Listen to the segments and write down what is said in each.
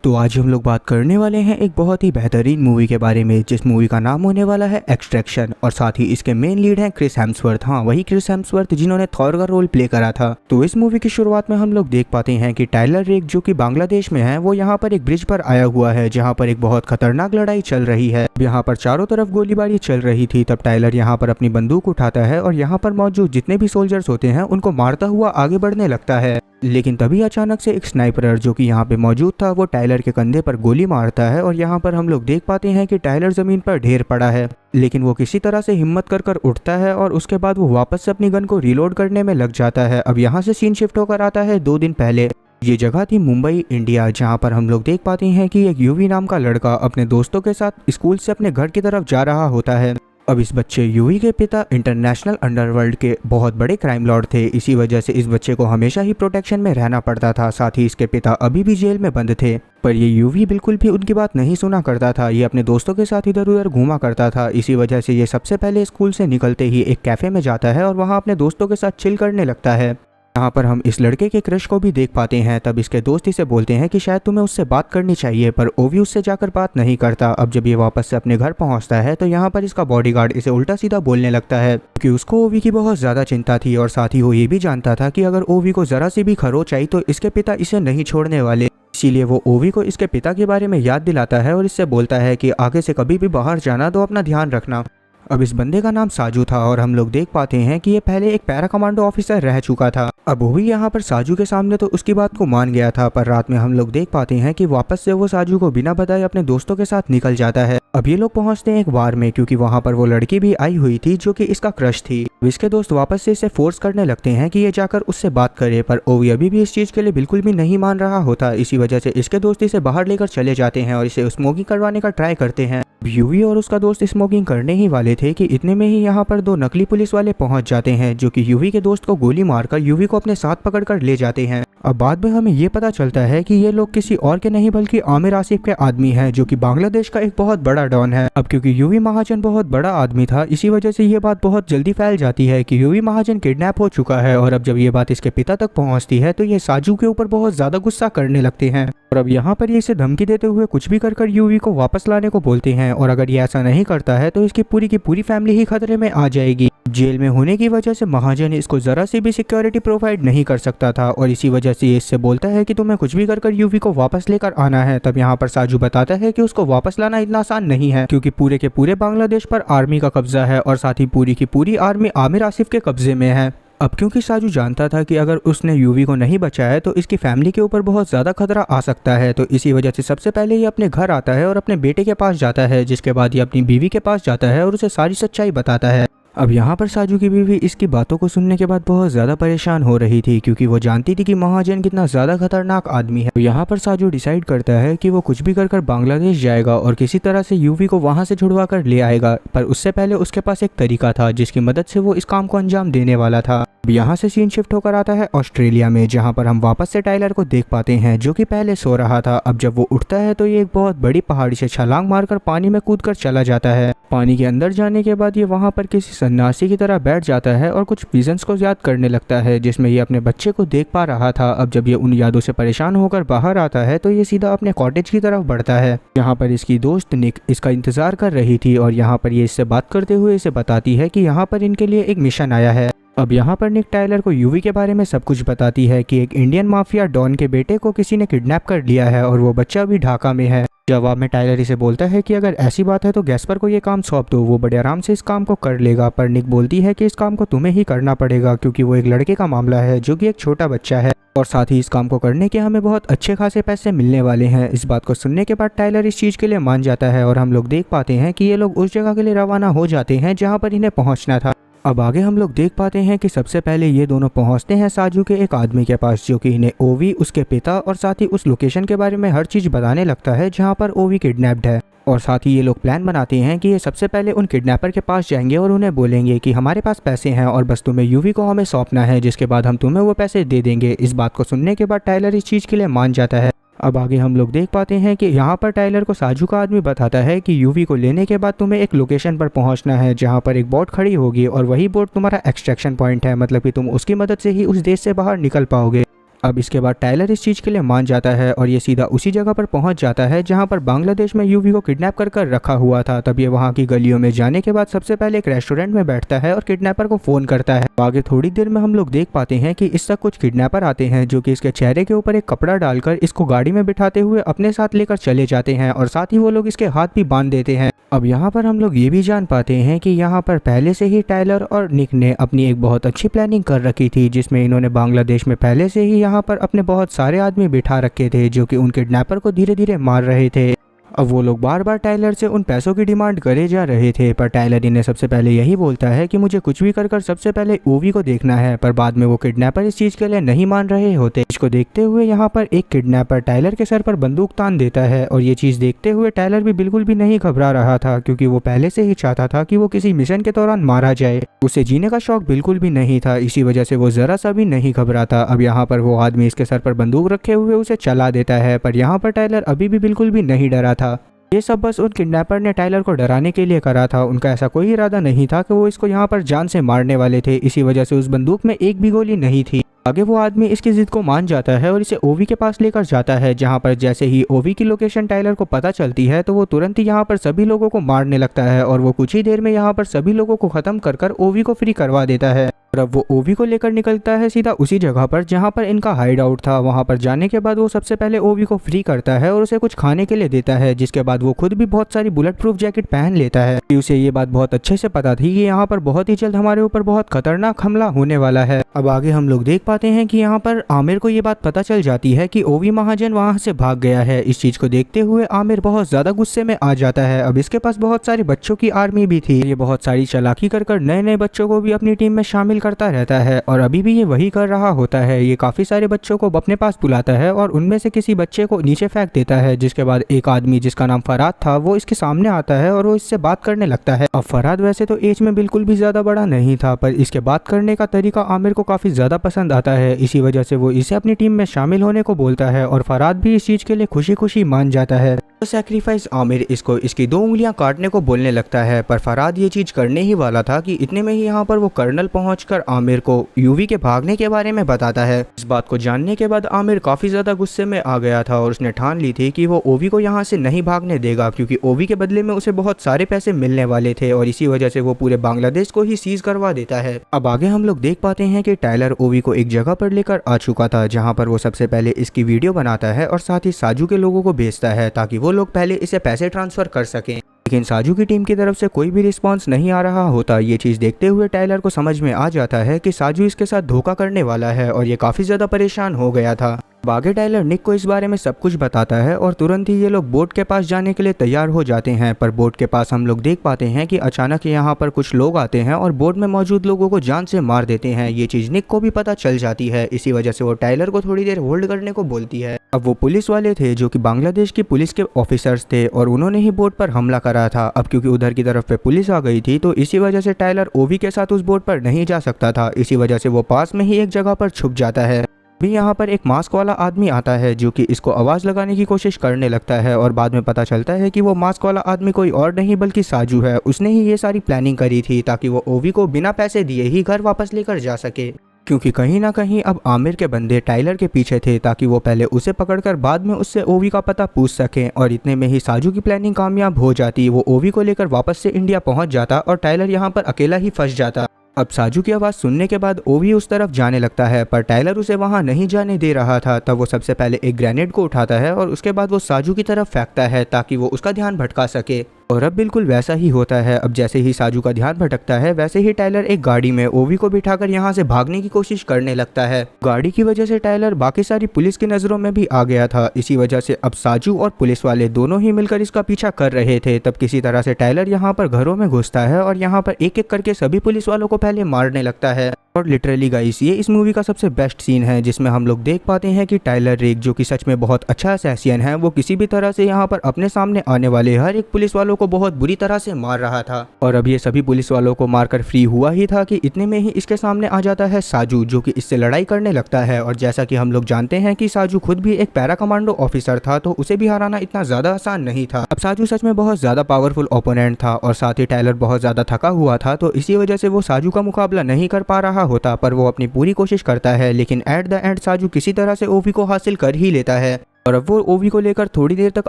तो आज हम लोग बात करने वाले हैं एक बहुत ही बेहतरीन मूवी के बारे में, जिस मूवी का नाम होने वाला है एक्सट्रैक्शन। और साथ ही इसके मेन लीड हैं क्रिस हेम्सवर्थ। हाँ, वही क्रिस हेम्सवर्थ जिन्होंने थॉर का रोल प्ले करा था। तो इस मूवी की शुरुआत में हम लोग देख पाते हैं कि टाइलर रेक, जो कि बांग्लादेश में है, वो यहाँ पर एक ब्रिज पर आया हुआ है जहाँ पर एक बहुत खतरनाक लड़ाई चल रही है। यहाँ पर चारों तरफ गोलीबारी चल रही थी। तब टाइलर यहाँ पर अपनी बंदूक उठाता है और यहाँ पर मौजूद जितने भी सोल्जर्स होते हैं उनको मारता हुआ आगे बढ़ने लगता है। लेकिन तभी अचानक से एक स्नाइपर जो कि यहाँ पे मौजूद था, वो टाइलर के कंधे पर गोली मारता है और यहाँ पर हम लोग देख पाते हैं कि टाइलर जमीन पर ढेर पड़ा है। लेकिन वो किसी तरह से हिम्मत कर उठता है और उसके बाद वो वापस से अपनी गन को रीलोड करने में लग जाता है। अब यहाँ से सीन शिफ्ट होकर आता है 2 दिन पहले। ये जगह थी मुंबई, इंडिया, जहाँ पर हम लोग देख पाते हैं कि एक यूवी नाम का लड़का अपने दोस्तों के साथ स्कूल से अपने घर की तरफ जा रहा होता है। अब इस बच्चे यूवी के पिता इंटरनेशनल अंडरवर्ल्ड के बहुत बड़े क्राइम लॉर्ड थे। इसी वजह से इस बच्चे को हमेशा ही प्रोटेक्शन में रहना पड़ता था। साथ ही इसके पिता अभी भी जेल में बंद थे, पर ये यूवी बिल्कुल भी उनकी बात नहीं सुना करता था। ये अपने दोस्तों के साथ इधर उधर घूमा करता था। इसी वजह से ये सबसे पहले स्कूल से निकलते ही एक कैफे में जाता है और वहाँ अपने दोस्तों के साथ चिल करने लगता है। यहाँ पर हम इस लड़के के क्रश को भी देख पाते हैं। तब इसके दोस्त इसे बोलते हैं कि शायद तुम्हें उससे बात करनी चाहिए, पर ओवी उससे जाकर बात नहीं करता। अब जब ये वापस से अपने घर पहुँचता है तो यहाँ पर इसका बॉडीगार्ड इसे उल्टा सीधा बोलने लगता है, क्योंकि उसको ओवी की बहुत ज्यादा चिंता थी। और साथ ही वो ये भी जानता था कि अगर ओवी को जरा सी भी खरोच आई तो इसके पिता इसे नहीं छोड़ने वाले। इसीलिए वो ओवी को इसके पिता के बारे में याद दिलाता है और इससे बोलता है कि आगे से कभी भी बाहर जाना तो अपना ध्यान रखना। अब इस बंदे का नाम साजू था और हम लोग देख पाते हैं कि ये पहले एक पैरा कमांडो ऑफिसर रह चुका था। अब वो भी यहाँ पर साजू के सामने तो उसकी बात को मान गया था, पर रात में हम लोग देख पाते हैं कि वापस से वो साजू को बिना बताए अपने दोस्तों के साथ निकल जाता है। अब ये लोग पहुंचते हैं एक बार में, क्योंकि वहाँ पर वो लड़की भी आई हुई थी जो कि इसका क्रश थी। इसके दोस्त वापस से इसे फोर्स करने लगते हैं कि ये जाकर उससे बात करे, पर ओवी अभी भी इस चीज के लिए बिल्कुल भी नहीं मान रहा होता। इसी वजह से इसके दोस्त इसे बाहर लेकर चले जाते हैं और इसे स्मोकिंग करवाने का ट्राई करते हैं। यूवी और उसका दोस्त स्मोकिंग करने ही वाले थे कि इतने में ही यहाँ पर 2 नकली पुलिस वाले पहुंच जाते हैं, जो कि यूवी के दोस्त को गोली मारकर यूवी को अपने साथ पकड़कर ले जाते हैं। अब बाद में हमें ये पता चलता है कि ये लोग किसी और के नहीं बल्कि आमिर आसिफ के आदमी हैं, जो कि बांग्लादेश का एक बहुत बड़ा डॉन है। अब क्योंकि यूवी महाजन बहुत बड़ा आदमी था, इसी वजह से ये बात बहुत जल्दी फैल जाती है कि यूवी महाजन किडनैप हो चुका है। और अब जब ये बात इसके पिता तक पहुंचती है तो ये साजू के ऊपर बहुत ज्यादा गुस्सा करने लगते हैं। और अब यहाँ पर ये इसे धमकी देते हुए कुछ भी कर यूवी को वापस लाने को बोलते हैं, और अगर ये ऐसा नहीं करता है तो इसकी पूरी की पूरी फैमिली ही खतरे में आ जाएगी। जेल में होने की वजह से महाजन इसको जरा सी भी सिक्योरिटी प्रोवाइड नहीं कर सकता था, और इसी वजह से ये इससे बोलता है कि तुम्हें कुछ भी कर यूवी को वापस लेकर आना है। तब यहाँ पर साजू बताता है कि उसको वापस लाना इतना आसान नहीं है, क्योंकि पूरे के पूरे बांग्लादेश पर आर्मी का कब्जा है और साथ ही पूरी की पूरी आर्मी आमिर आसिफ के कब्जे में है। अब क्योंकि साजू जानता था कि अगर उसने यूवी को नहीं बचाया तो इसकी फैमिली के ऊपर बहुत ज़्यादा खतरा आ सकता है, तो इसी वजह से सबसे पहले ये अपने घर आता है और अपने बेटे के पास जाता है, जिसके बाद ये अपनी बीवी के पास जाता है और उसे सारी सच्चाई बताता है। अब यहाँ पर साजू की बीवी इसकी बातों को सुनने के बाद बहुत ज़्यादा परेशान हो रही थी, क्योंकि वो जानती थी कि महाजन कितना ज़्यादा खतरनाक आदमी है। तो यहाँ पर साजू डिसाइड करता है कि वो कुछ भी कर बांग्लादेश जाएगा और किसी तरह से यूवी को वहाँ से छुड़वा कर ले आएगा, पर उससे पहले उसके पास एक तरीका था जिसकी मदद से वो इस काम को अंजाम देने वाला था। अब यहाँ से सीन शिफ्ट होकर आता है ऑस्ट्रेलिया में, जहाँ पर हम वापस से टाइलर को देख पाते हैं जो कि पहले सो रहा था। अब जब वो उठता है तो ये एक बहुत बड़ी पहाड़ी से छलांग मारकर पानी में कूदकर चला जाता है। पानी के अंदर जाने के बाद ये वहाँ पर किसी सन्यासी की तरह बैठ जाता है और कुछ विजन्स को याद करने लगता है, जिसमें ये अपने बच्चे को देख पा रहा था। अब जब ये उन यादों से परेशान होकर बाहर आता है तो ये सीधा अपने कॉटेज की तरफ बढ़ता है। यहाँ पर इसकी दोस्त निक इसका इंतजार कर रही थी और यहाँ पर ये इससे बात करते हुए इसे बताती है कि यहाँ पर इनके लिए एक मिशन आया है। अब यहाँ पर निक टाइलर को यूवी के बारे में सब कुछ बताती है कि एक इंडियन माफिया डॉन के बेटे को किसी ने किडनैप कर लिया है और वो बच्चा अभी ढाका में है। जवाब में टाइलर इसे बोलता है कि अगर ऐसी बात है तो गैस्पर को ये काम सौंप दो, वो बड़े आराम से इस काम को कर लेगा। पर निक बोलती है कि इस काम को तुम्हें ही करना पड़ेगा, क्योंकि वो एक लड़के का मामला है जो कि एक छोटा बच्चा है, और साथ ही इस काम को करने के हमें बहुत अच्छे खासे पैसे मिलने वाले हैं। इस बात को सुनने के बाद टाइलर इस चीज़ के लिए मान जाता है और हम लोग देख पाते हैं कि ये लोग उस जगह के लिए रवाना हो जाते हैं जहाँ पर इन्हें पहुँचना था। अब आगे हम लोग देख पाते हैं कि सबसे पहले ये दोनों पहुंचते हैं साजू के एक आदमी के पास, जो कि इन्हें ओवी, उसके पिता और साथ ही उस लोकेशन के बारे में हर चीज़ बताने लगता है जहां पर ओवी किडनैप्ड है। और साथ ही ये लोग प्लान बनाते हैं कि ये सबसे पहले उन किडनैपर के पास जाएंगे और उन्हें बोलेंगे कि हमारे पास पैसे हैं और बस तुम्हें यूवी को हमें सौंपना है, जिसके बाद हम तुम्हें वो पैसे दे देंगे। इस बात को सुनने के बाद टाइलर इस चीज़ के लिए मान जाता है। अब आगे हम लोग देख पाते हैं कि यहाँ पर टाइलर को साजू का आदमी बताता है कि यूवी को लेने के बाद तुम्हें एक लोकेशन पर पहुँचना है जहाँ पर एक बोट खड़ी होगी और वही बोट तुम्हारा एक्सट्रैक्शन पॉइंट है, मतलब कि तुम उसकी मदद से ही उस देश से बाहर निकल पाओगे। अब इसके बाद टाइलर इस चीज़ के लिए मान जाता है और ये सीधा उसी जगह पर पहुंच जाता है जहां पर बांग्लादेश में यूवी को किडनैप कर रखा हुआ था। तब ये वहां की गलियों में जाने के बाद सबसे पहले एक रेस्टोरेंट में बैठता है और किडनैपर को फोन करता है। आगे थोड़ी देर में हम लोग देख पाते हैं कि इस तक कुछ किडनैपर आते हैं जो कि इसके चेहरे के ऊपर एक कपड़ा डालकर इसको गाड़ी में बिठाते हुए अपने साथ लेकर चले जाते हैं और साथ ही वो लोग इसके हाथ भी बांध देते हैं। अब यहाँ पर हम लोग ये भी जान पाते हैं कि यहाँ पर पहले से ही टाइलर और निक ने अपनी एक बहुत अच्छी प्लानिंग कर रखी थी, जिसमें इन्होंने बांग्लादेश में पहले से ही यहाँ पर अपने बहुत सारे आदमी बिठा रखे थे जो कि उन किडनैपर को धीरे धीरे मार रहे थे। अब वो लोग बार बार टाइलर से उन पैसों की डिमांड करे जा रहे थे, पर टाइलर इन्हें सबसे पहले यही बोलता है कि मुझे कुछ भी कर सबसे पहले ओवी को देखना है। पर बाद में वो किडनैपर इस चीज के लिए नहीं मान रहे होते। इसको देखते हुए यहाँ पर एक किडनैपर टाइलर के सर पर बंदूक तान देता है और ये चीज देखते हुए टाइलर भी बिल्कुल भी नहीं घबरा रहा था, क्योंकि वो पहले से ही चाहता था कि वो किसी मिशन के दौरान मारा जाए। उसे जीने का शौक बिल्कुल भी नहीं था, इसी वजह से वो जरा सा भी नहीं घबराता। अब यहाँ पर वो आदमी इसके सर पर बंदूक रखे हुए उसे चला देता है, पर यहाँ पर टाइलर अभी भी बिल्कुल भी नहीं डरा था। ये सब बस उन किडनैपर ने टाइलर को डराने के लिए करा था। उनका ऐसा कोई इरादा नहीं था कि वो इसको यहाँ पर जान से मारने वाले थे, इसी वजह से उस बंदूक में एक भी गोली नहीं थी। आगे वो आदमी इसकी जिद को मान जाता है और इसे ओवी के पास लेकर जाता है, जहाँ पर जैसे ही ओवी की लोकेशन टाइलर को पता चलती है तो वो तुरंत ही यहाँ पर सभी लोगों को मारने लगता है और वो कुछ ही देर में यहाँ पर सभी लोगों को खत्म कर ओवी को फ्री करवा देता है। और अब वो ओवी को लेकर निकलता है सीधा उसी जगह पर जहाँ पर इनका हाइड आउट था। वहाँ पर जाने के बाद वो सबसे पहले ओवी को फ्री करता है और उसे कुछ खाने के लिए देता है, जिसके बाद वो खुद भी बहुत सारी बुलेट प्रूफ जैकेट पहन लेता है। उसे ये बात बहुत अच्छे से पता थी कि यहाँ पर बहुत ही जल्द हमारे ऊपर बहुत खतरनाक हमला होने वाला है। अब आगे हम लोग देख पाते हैं कि यहाँ पर आमिर को ये बात पता चल जाती है कि ओवी महाजन वहाँ से भाग गया है। इस चीज को देखते हुए आमिर बहुत ज्यादा गुस्से में आ जाता है। अब इसके पास बहुत सारे बच्चों की आर्मी भी थी, ये बहुत सारी चालाकी कर नए नए बच्चों को भी अपनी टीम में शामिल करता रहता है और अभी भी ये वही कर रहा होता है। ये काफी सारे बच्चों को अपने पास बुलाता है और उनमें से किसी बच्चे को नीचे फेंक देता है, जिसके बाद एक आदमी जिसका नाम फराद था वो इसके सामने आता है और वो इससे बात करने लगता है। अब फराद वैसे तो एज में बिल्कुल भी ज्यादा बड़ा नहीं था, पर इसके बात करने का तरीका आमिर को काफी ज्यादा पसंद आता है। इसी वजह से वो इसे अपनी टीम में शामिल होने को बोलता है और फराद भी इस चीज के लिए खुशी खुशी मान जाता है। तो सैक्रिफाइस आमिर इसको इसकी 2 उंगलियां काटने को बोलने लगता है, पर फराद ये चीज करने ही वाला था कि इतने में ही यहाँ पर वो कर्नल पहुंचकर आमिर को यूवी के भागने के बारे में बताता है। इस बात को जानने के बाद आमिर काफी ज्यादा गुस्से में आ गया था और उसने ठान ली थी कि वो ओवी को यहाँ से नहीं भागने देगा, क्योंकि ओवी के बदले में उसे बहुत सारे पैसे मिलने वाले थे और इसी वजह से वो पूरे बांग्लादेश को ही सीज करवा देता है। अब आगे हम लोग देख पाते हैं कि टाइलर ओवी को एक जगह पर लेकर आ चुका था, जहाँ पर वो सबसे पहले इसकी वीडियो बनाता है और साथ ही साजू के लोगों को भेजता है ताकि वो लोग पहले इसे पैसे ट्रांसफर कर सकें। लेकिन साजू की टीम की तरफ से कोई भी रिस्पांस नहीं आ रहा होता। ये चीज देखते हुए टाइलर को समझ में आ जाता है कि साजू इसके साथ धोखा करने वाला है और ये काफी ज्यादा परेशान हो गया था। आगे टाइलर निक को इस बारे में सब कुछ बताता है और तुरंत ही ये लोग बोट के पास जाने के लिए तैयार हो जाते हैं। पर बोट के पास हम लोग देख पाते हैं कि अचानक यहाँ पर कुछ लोग आते हैं और बोट में मौजूद लोगों को जान से मार देते हैं। ये चीज निक को भी पता चल जाती है, इसी वजह से वो टाइलर को थोड़ी देर होल्ड करने को बोलती है। अब वो पुलिस वाले थे जो कि बांग्लादेश की पुलिस के ऑफिसर्स थे और उन्होंने ही बोट पर हमला करा था। अब क्योंकि उधर की तरफ पे पुलिस आ गई थी तो इसी वजह से टाइलर ओवी के साथ उस बोट पर नहीं जा सकता था। इसी वजह से वो पास में ही एक जगह पर छुप जाता है। भी यहाँ पर एक मास्क वाला आदमी आता है जो कि इसको आवाज लगाने की कोशिश करने लगता है और बाद में पता चलता है कि वो मास्क वाला आदमी कोई और नहीं बल्कि साजू है। उसने ही ये सारी प्लानिंग करी थी ताकि वो ओवी को बिना पैसे दिए ही घर वापस लेकर जा सके, क्योंकि कहीं ना कहीं अब आमिर के बंदे टाइलर के पीछे थे ताकि वो पहले उसे पकड़कर बाद में उससे ओवी का पता पूछ सकें। और इतने में ही साजू की प्लानिंग कामयाब हो जाती। वो ओवी को लेकर वापस से इंडिया पहुंच जाता और टाइलर यहाँ पर अकेला ही फंस जाता। अब साजू की आवाज़ सुनने के बाद ओवी उस तरफ जाने लगता है, पर टाइलर उसे वहां नहीं जाने दे रहा था। तब वो सबसे पहले एक ग्रेनेड को उठाता है और उसके बाद वो साजू की तरफ फेंकता है ताकि वो उसका ध्यान भटका सके। और अब बिल्कुल वैसा ही होता है। अब जैसे ही साजू का ध्यान भटकता है वैसे ही टाइलर एक गाड़ी में ओवी को बिठाकर यहाँ से भागने की कोशिश करने लगता है। गाड़ी की वजह से टाइलर बाकी सारी पुलिस की नजरों में भी आ गया था। इसी वजह से अब साजू और पुलिस वाले दोनों ही मिलकर इसका पीछा कर रहे थे। तब किसी तरह से टाइलर यहाँ पर घरों में घुसता है और यहाँ पर एक एक करके सभी पुलिस वालों को पहले मारने लगता है। और लिटरली गाइस ये इस मूवी का सबसे बेस्ट सीन है, जिसमें हम लोग देख पाते हैं कि टाइलर रेक जो कि सच में बहुत अच्छा असैसियन है, वो किसी भी तरह से यहाँ पर अपने सामने आने वाले हर एक पुलिस वालों को बहुत बुरी तरह से मार रहा था। और अब ये सभी पुलिस वालों को मारकर फ्री हुआ ही था कि इतने में ही इसके सामने आ जाता है साजू, जो कि इससे लड़ाई करने लगता है। और जैसा कि हम लोग जानते हैं कि साजू खुद भी एक पैरा कमांडो ऑफिसर था, तो उसे भी हराना इतना ज्यादा आसान नहीं था। अब साजू सच में बहुत ज्यादा पावरफुल ओपोनेंट था और साथ ही टाइलर बहुत ज्यादा थका हुआ था, तो इसी वजह से वो साजू का मुकाबला नहीं कर पा रहा होता, पर वो अपनी पूरी कोशिश करता है। लेकिन एट द एंड साजू किसी तरह से ओवी को हासिल कर ही लेता है। और अब वो ओवी को लेकर थोड़ी देर तक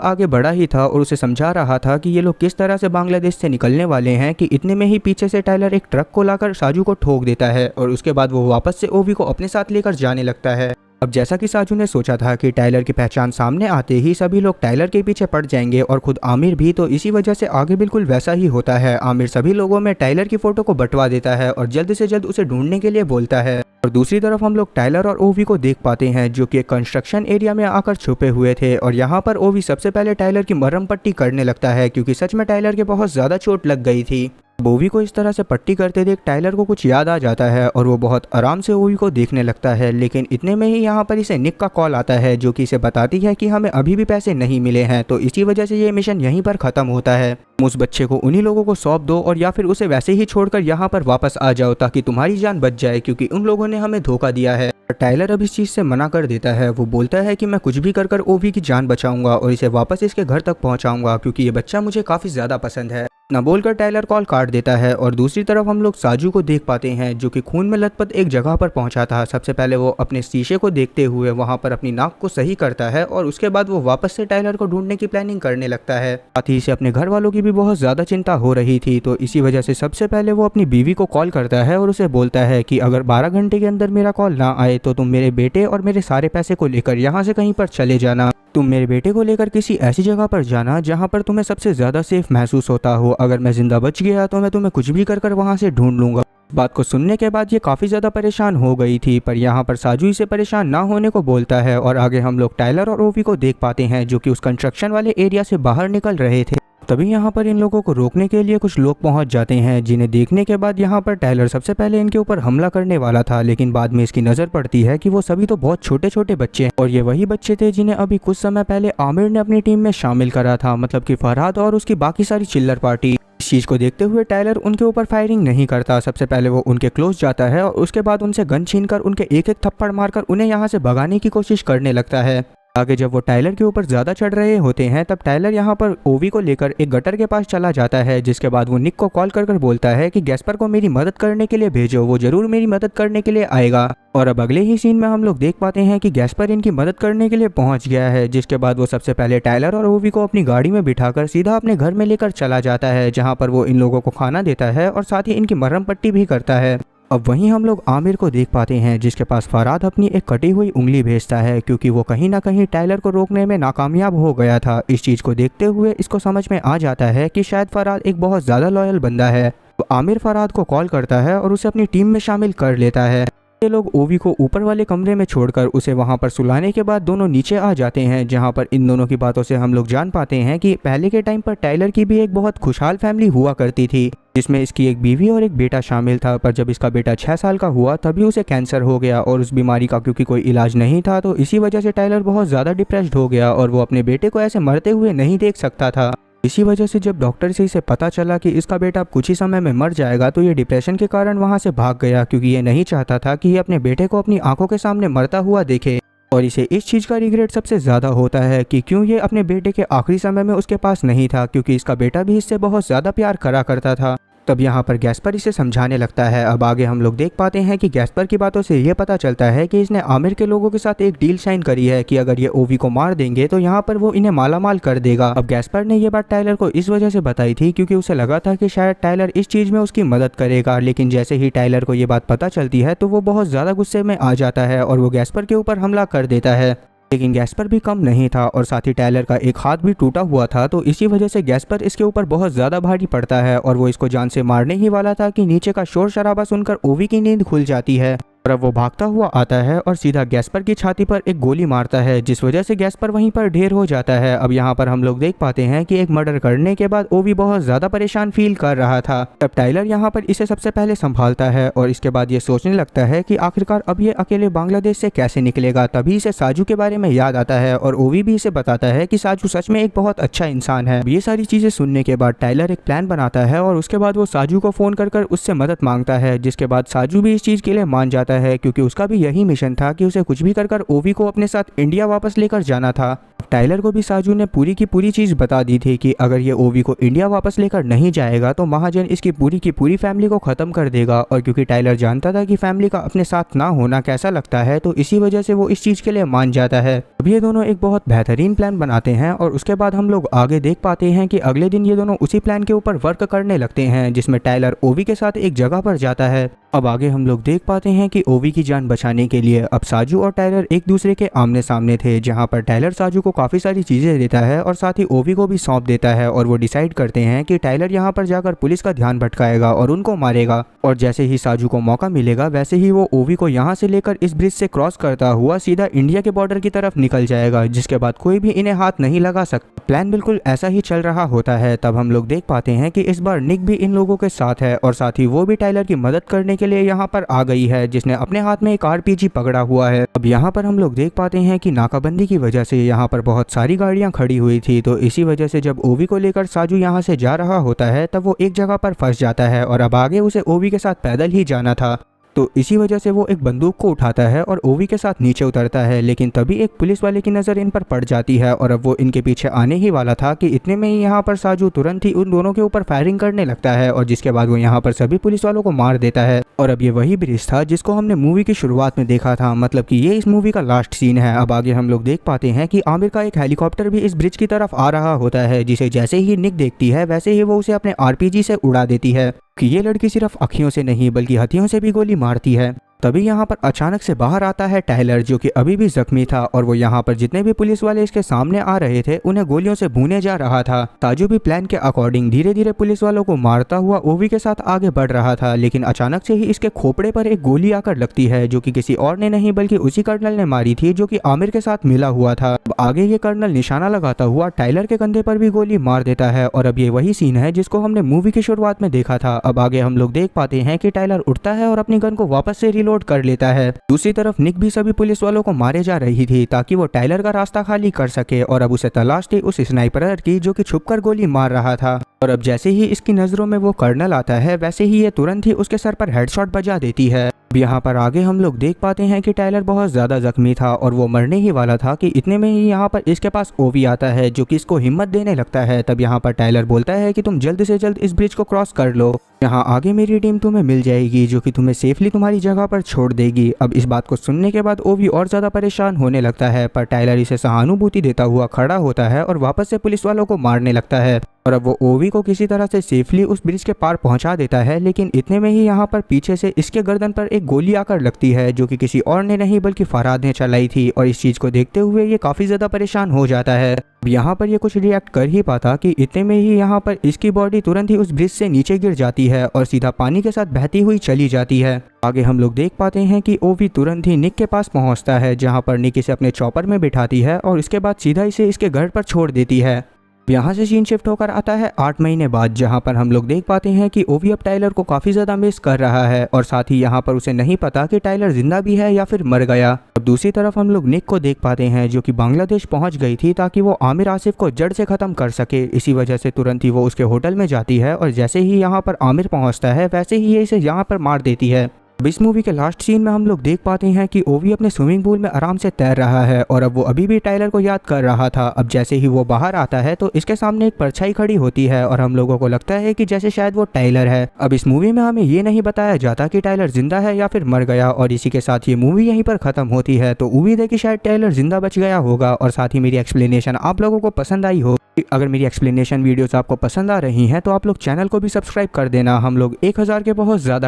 आगे बढ़ा ही था और उसे समझा रहा था कि ये लोग किस तरह से बांग्लादेश से निकलने वाले हैं कि इतने में ही पीछे से टाइलर एक ट्रक को लाकर साजू को ठोक देता है और उसके बाद वो वापस से ओवी को अपने साथ लेकर जाने लगता है। अब जैसा कि साजू ने सोचा था कि टाइलर की पहचान सामने आते ही सभी लोग टाइलर के पीछे पड़ जाएंगे और खुद आमिर भी, तो इसी वजह से आगे बिल्कुल वैसा ही होता है। आमिर सभी लोगों में टाइलर की फोटो को बंटवा देता है और जल्द से जल्द उसे ढूंढने के लिए बोलता है। और दूसरी तरफ हम लोग टाइलर और ओवी को देख पाते हैं जो कि एक कंस्ट्रक्शन एरिया में आकर छुपे हुए थे। और यहाँ पर ओवी सबसे पहले टाइलर की मरहम पट्टी करने लगता है क्योंकि सच में टाइलर के बहुत ज्यादा चोट लग गई थी। ओवी को इस तरह से पट्टी करते देख टाइलर को कुछ याद आ जाता है और वो बहुत आराम से ओवी को देखने लगता है। लेकिन इतने में ही यहाँ पर इसे निक का कॉल आता है जो कि इसे बताती है कि हमें अभी भी पैसे नहीं मिले हैं, तो इसी वजह से ये मिशन यहीं पर खत्म होता है। उस बच्चे को उन्हीं लोगों को सौंप दो और या फिर उसे वैसे ही छोड़कर यहाँ पर वापस आ जाओ ताकि तुम्हारी जान बच जाए, क्योंकि उन लोगों ने हमें धोखा दिया है। टाइलर अब इस चीज से मना कर देता है। वो बोलता है कि मैं कुछ भी कर ओवी की जान बचाऊंगा और इसे वापस इसके घर तक पहुंचाऊंगा क्योंकि ये बच्चा मुझे काफी ज्यादा पसंद है। न बोलकर टाइलर कॉल काट देता है। और दूसरी तरफ हम लोग साजू को देख पाते हैं जो कि खून में लथपथ एक जगह पर पहुंचा था। सबसे पहले वो अपने शीशे को देखते हुए वहां पर अपनी नाक को सही करता है और उसके बाद वो वापस से टाइलर को ढूंढने की प्लानिंग करने लगता है। साथ ही इसे अपने घर वालों की भी बहुत ज्यादा चिंता हो रही थी, तो इसी वजह से सबसे पहले वो अपनी बीवी को कॉल करता है और उसे बोलता है कि अगर 12 घंटे के अंदर मेरा कॉल ना आए तो तुम मेरे बेटे और मेरे सारे पैसे को लेकर यहाँ से कहीं पर चले जाना। तुम मेरे बेटे को लेकर किसी ऐसी जगह पर जाना जहाँ पर तुम्हें सबसे ज्यादा सेफ महसूस होता हो। अगर मैं जिंदा बच गया तो मैं तुम्हें कुछ भी कर वहाँ से ढूंढ लूंगा। बात को सुनने के बाद ये काफी ज्यादा परेशान हो गई थी, पर यहाँ पर साजू इसे परेशान ना होने को बोलता है। और आगे हम लोग टाइलर और ओवी को देख पाते हैं जो कि उस कंस्ट्रक्शन वाले एरिया से बाहर निकल रहे थे। तभी यहाँ पर इन लोगों को रोकने के लिए कुछ लोग पहुंच जाते हैं, जिन्हें देखने के बाद यहाँ पर टाइलर सबसे पहले इनके ऊपर हमला करने वाला था, लेकिन बाद में इसकी नजर पड़ती है कि वो सभी तो बहुत छोटे छोटे बच्चे हैं और ये वही बच्चे थे जिन्हें अभी कुछ समय पहले आमिर ने अपनी टीम में शामिल करा था, मतलब कि फरहाद और उसकी बाकी सारी चिल्लर पार्टी। इस चीज को देखते हुए टाइलर उनके ऊपर फायरिंग नहीं करता। सबसे पहले वो उनके क्लोज जाता है और उसके बाद उनसे गन छीनकर उनके एक एक थप्पड़ मारकर उन्हें यहाँ से भगाने की कोशिश करने लगता है। आगे जब वो टाइलर के ऊपर ज्यादा चढ़ रहे होते हैं तब टाइलर यहाँ पर ओवी को लेकर एक गटर के पास चला जाता है, जिसके बाद वो निक को कॉल कर बोलता है कि गैस्पर को मेरी मदद करने के लिए भेजो, वो जरूर मेरी मदद करने के लिए आएगा। और अब अगले ही सीन में हम लोग देख पाते हैं कि गैस्पर इनकी मदद करने के लिए पहुंच गया है, जिसके बाद वो सबसे पहले टाइलर और ओवी को अपनी गाड़ी में बिठाकर सीधा अपने घर में लेकर चला जाता है, जहाँ पर वो इन लोगों को खाना देता है और साथ ही इनकी मरहम पट्टी भी करता है। अब वहीं हम लोग आमिर को देख पाते हैं जिसके पास फरहाद अपनी एक कटी हुई उंगली भेजता है, क्योंकि वो कहीं ना कहीं टाइलर को रोकने में नाकामयाब हो गया था। इस चीज को देखते हुए इसको समझ में आ जाता है कि शायद फरहाद एक बहुत ज्यादा लॉयल बंदा है। तो आमिर फरहाद को कॉल करता है और उसे अपनी टीम में शामिल कर लेता है। ये लोग ओवी को ऊपर वाले कमरे में छोड़कर उसे वहां पर सुलाने के बाद दोनों नीचे आ जाते हैं, जहां पर इन दोनों की बातों से हम लोग जान पाते हैं कि पहले के टाइम पर टाइलर की भी एक बहुत खुशहाल फैमिली हुआ करती थी, जिसमें इसकी एक बीवी और एक बेटा शामिल था। पर जब इसका बेटा 6 साल का हुआ तभी उसे कैंसर हो गया और उस बीमारी का क्योंकि कोई इलाज नहीं था, तो इसी वजह से टाइलर बहुत ज़्यादा डिप्रेस्ड हो गया और वो अपने बेटे को ऐसे मरते हुए नहीं देख सकता था। इसी वजह से जब डॉक्टर से इसे पता चला कि इसका बेटा अब कुछ ही समय में मर जाएगा, तो ये डिप्रेशन के कारण वहाँ से भाग गया, क्योंकि ये नहीं चाहता था कि ये अपने बेटे को अपनी आंखों के सामने मरता हुआ देखे। और इसे इस चीज़ का रिग्रेट सबसे ज़्यादा होता है कि क्यों ये अपने बेटे के आखिरी समय में उसके पास नहीं था, क्योंकि इसका बेटा भी इससे बहुत ज़्यादा प्यार करा करता था। तब यहाँ पर गैस्पर इसे समझाने लगता है। अब आगे हम लोग देख पाते हैं कि गैस्पर की बातों से ये पता चलता है कि इसने आमिर के लोगों के साथ एक डील साइन करी है कि अगर ये ओवी को मार देंगे तो यहाँ पर वो इन्हें मालामाल कर देगा। अब गैस्पर ने ये बात टाइलर को इस वजह से बताई थी क्योंकि उसे लगा था कि शायद टाइलर इस चीज़ में उसकी मदद करेगा, लेकिन जैसे ही टाइलर को ये बात पता चलती है तो वो बहुत ज़्यादा गुस्से में आ जाता है और वो गैस्पर के ऊपर हमला कर देता है। लेकिन गैस्पर भी कम नहीं था और साथ ही टाइलर का एक हाथ भी टूटा हुआ था, तो इसी वजह से गैस्पर इसके ऊपर बहुत ज़्यादा भारी पड़ता है और वो इसको जान से मारने ही वाला था कि नीचे का शोर शराबा सुनकर ओवी की नींद खुल जाती है। और अब वो भागता हुआ आता है और सीधा गैस्पर की छाती पर एक गोली मारता है, जिस वजह से गैस्पर वहीं पर ढेर हो जाता है। अब यहाँ पर हम लोग देख पाते हैं कि एक मर्डर करने के बाद ओवी बहुत ज़्यादा परेशान फील कर रहा था। तब टाइलर यहाँ पर इसे सबसे पहले संभालता है और इसके बाद ये सोचने लगता है कि आखिरकार अब ये अकेले बांग्लादेश से कैसे निकलेगा। तभी इसे साजू के बारे में याद आता है और ओवी भी इसे बताता है कि साजू सच में एक बहुत अच्छा इंसान है। ये सारी चीज़ें सुनने के बाद टाइलर एक प्लान बनाता है और उसके बाद वो साजू को फ़ोन कर उससे मदद मांगता है, जिसके बाद साजू भी इस चीज़ के लिए मान जाता है, क्योंकि उसका भी यही मिशन था कि उसे कुछ भी कर ओवी को अपने साथ इंडिया वापस लेकर जाना था। टाइलर को भी साजू ने पूरी की पूरी चीज बता दी थी कि अगर ये ओवी को इंडिया वापस लेकर नहीं जाएगा तो महाजन इसकी पूरी की पूरी फैमिली को खत्म कर देगा। और क्योंकि टाइलर जानता था कि फैमिली का अपने साथ ना होना कैसा लगता है तो इसी वजह से वो इस चीज के लिए मान जाता है। अब ये दोनों एक बहुत बेहतरीन प्लान बनाते हैं और उसके बाद हम लोग आगे देख पाते हैं कि अगले दिन ये दोनों उसी प्लान के ऊपर वर्क करने लगते हैं जिसमें टाइलर ओवी के साथ एक जगह पर जाता है। अब आगे हम लोग देख पाते हैं कि ओवी की जान बचाने के लिए अब साजू और टाइलर एक दूसरे के आमने सामने थे, जहां पर टाइलर साजू को काफी सारी चीजें देता है और साथ ही ओवी को भी सौंप देता है और वो डिसाइड करते हैं कि टाइलर यहां पर जाकर पुलिस का ध्यान भटकाएगा और उनको मारेगा। और जैसे ही साजू को मौका मिलेगा वैसे ही वो ओवी को यहां से लेकर इस ब्रिज से क्रॉस करता हुआ सीधा इंडिया के बॉर्डर की तरफ निकल जाएगा, जिसके बाद कोई भी इन्हें हाथ नहीं लगा सकता। प्लान बिल्कुल ऐसा ही चल रहा होता है। तब हम लोग देख पाते हैं कि इस बार निक भी इन लोगों के साथ है और साथ ही वो भी टाइलर की मदद करने के लिए यहाँ पर आ गई है, जिसने अपने हाथ में एक आरपीजी पकड़ा हुआ है। अब यहाँ पर हम लोग देख पाते हैं कि नाकाबंदी की वजह से यहाँ पर बहुत सारी गाड़ियां खड़ी हुई थी, तो इसी वजह से जब ओवी को लेकर साजू यहाँ से जा रहा होता है तब वो एक जगह पर फंस जाता है और अब आगे उसे ओवी के साथ पैदल ही जाना था। तो इसी वजह से वो एक बंदूक को उठाता है और ओवी के साथ नीचे उतरता है, लेकिन तभी एक पुलिस वाले की नज़र इन पर पड़ जाती है और अब वो इनके पीछे आने ही वाला था कि इतने में ही यहाँ पर साजू तुरंत ही उन दोनों के ऊपर फायरिंग करने लगता है और जिसके बाद वो यहाँ पर सभी पुलिस वालों को मार देता है। और अब ये वही ब्रिज था जिसको हमने मूवी की शुरुआत में देखा था, मतलब कि ये इस मूवी का लास्ट सीन है। अब आगे हम लोग देख पाते हैं कि आमिर का एक हेलीकॉप्टर भी इस ब्रिज की तरफ आ रहा होता है, जिसे जैसे ही निक देखती है वैसे ही वो उसे अपने आरपीजी से उड़ा देती है कि ये लड़की सिर्फ अखियों से नहीं बल्कि हथियों से भी गोली मारती है। तभी यहाँ पर अचानक से बाहर आता है टाइलर, जो कि अभी भी जख्मी था और वो यहाँ पर जितने भी पुलिस वाले इसके सामने आ रहे थे उन्हें गोलियों से भूने जा रहा था। साजू भी प्लान के अकॉर्डिंग धीरे धीरे पुलिस वालों को मारता हुआ ओवी के साथ आगे बढ़ रहा था, लेकिन अचानक से ही इसके खोपड़े पर एक गोली आकर लगती है, जो कि किसी और ने नहीं बल्कि उसी कर्नल ने मारी थी जो कि आमिर के साथ मिला हुआ था। अब आगे ये कर्नल निशाना लगाता हुआ टाइलर के कंधे पर भी गोली मार देता है और अब ये वही सीन है जिसको हमने मूवी की शुरुआत में देखा था। अब आगे हम लोग देख पाते हैं कि टाइलर उठता है और अपनी गन को वापस से रिलोड कर लेता है। दूसरी तरफ निक भी सभी पुलिस वालों को मारे जा रही थी ताकि वो टाइलर का रास्ता खाली कर सके और अब उसे तलाश थी उस स्नाइपर की जो कि छुपकर गोली मार रहा था। और अब जैसे ही इसकी नजरों में वो कर्नल आता है वैसे ही ये तुरंत ही उसके सर पर हेडशॉट बजा देती है। यहाँ पर आगे हम लोग देख पाते हैं कि टाइलर बहुत ज्यादा जख्मी था और वो मरने ही वाला था कि इतने में ही यहाँ पर इसके पास ओवी आता है जो कि इसको हिम्मत देने लगता है। तब यहाँ पर टाइलर बोलता है कि तुम जल्द से जल्द इस ब्रिज को क्रॉस कर लो, यहाँ आगे मेरी टीम तुम्हें मिल जाएगी जो कि तुम्हें सेफली तुम्हारी जगह पर छोड़ देगी। अब इस बात को सुनने के बाद ओवी और ज्यादा परेशान होने लगता है, पर टाइलर इसे सहानुभूति देता हुआ खड़ा होता है और वापस से पुलिस वालों को मारने लगता है और अब वो ओवी को किसी तरह से सेफली उस ब्रिज के पार पहुंचा देता है। लेकिन इतने में ही यहाँ पर पीछे से इसके गर्दन पर एक गोली आकर लगती है जो कि किसी और ने नहीं बल्कि फरहाद ने चलाई थी और इस चीज को देखते हुए ये काफी ज्यादा परेशान हो जाता है। अब यहाँ पर ये कुछ रिएक्ट कर ही पाता कि इतने में ही यहाँ पर इसकी बॉडी तुरंत ही उस ब्रिज से नीचे गिर जाती है और सीधा पानी के साथ बहती हुई चली जाती है। आगे हम लोग देख पाते हैं कि ओवी तुरंत ही निक के पास पहुंचता है, जहां पर निक इसे अपने चॉपर में बिठाती है और इसके बाद सीधा इसे इसके घर पर छोड़ देती है। यहाँ से सीन शिफ्ट होकर आता है 8 महीने बाद, जहाँ पर हम लोग देख पाते हैं कि ओवी अब टाइलर को काफी ज्यादा मिस कर रहा है और साथ ही यहाँ पर उसे नहीं पता कि टाइलर जिंदा भी है या फिर मर गया। अब दूसरी तरफ हम लोग निक को देख पाते हैं जो कि बांग्लादेश पहुंच गई थी ताकि वो आमिर आसिफ को जड़ से खत्म कर सके। इसी वजह से तुरंत ही वो उसके होटल में जाती है और जैसे ही यहाँ पर आमिर पहुंचता है वैसे ही ये इसे यहाँ पर मार देती है। अब इस मूवी के लास्ट सीन में हम लोग देख पाते हैं कि ओवी अपने स्विमिंग पूल में आराम से तैर रहा है और अब वो अभी भी टाइलर को याद कर रहा था। अब जैसे ही वो बाहर आता है तो इसके सामने एक परछाई खड़ी होती है और हम लोगों को लगता है कि जैसे शायद वो टाइलर है। अब इस मूवी में हमें ये नहीं बताया जाता कि टाइलर जिंदा है या फिर मर गया और इसी के साथ ये मूवी यहीं पर खत्म होती है। तो उम्मीद है कि शायद टाइलर जिंदा बच गया होगा और साथ ही मेरी एक्सप्लेनेशन आप लोगों को पसंद आई हो। अगर मेरी एक्सप्लेनेशन वीडियोस आपको पसंद आ रही हैं तो आप लोग चैनल को भी सब्सक्राइब कर देना। हम लोग 1000 के बहुत ज्यादा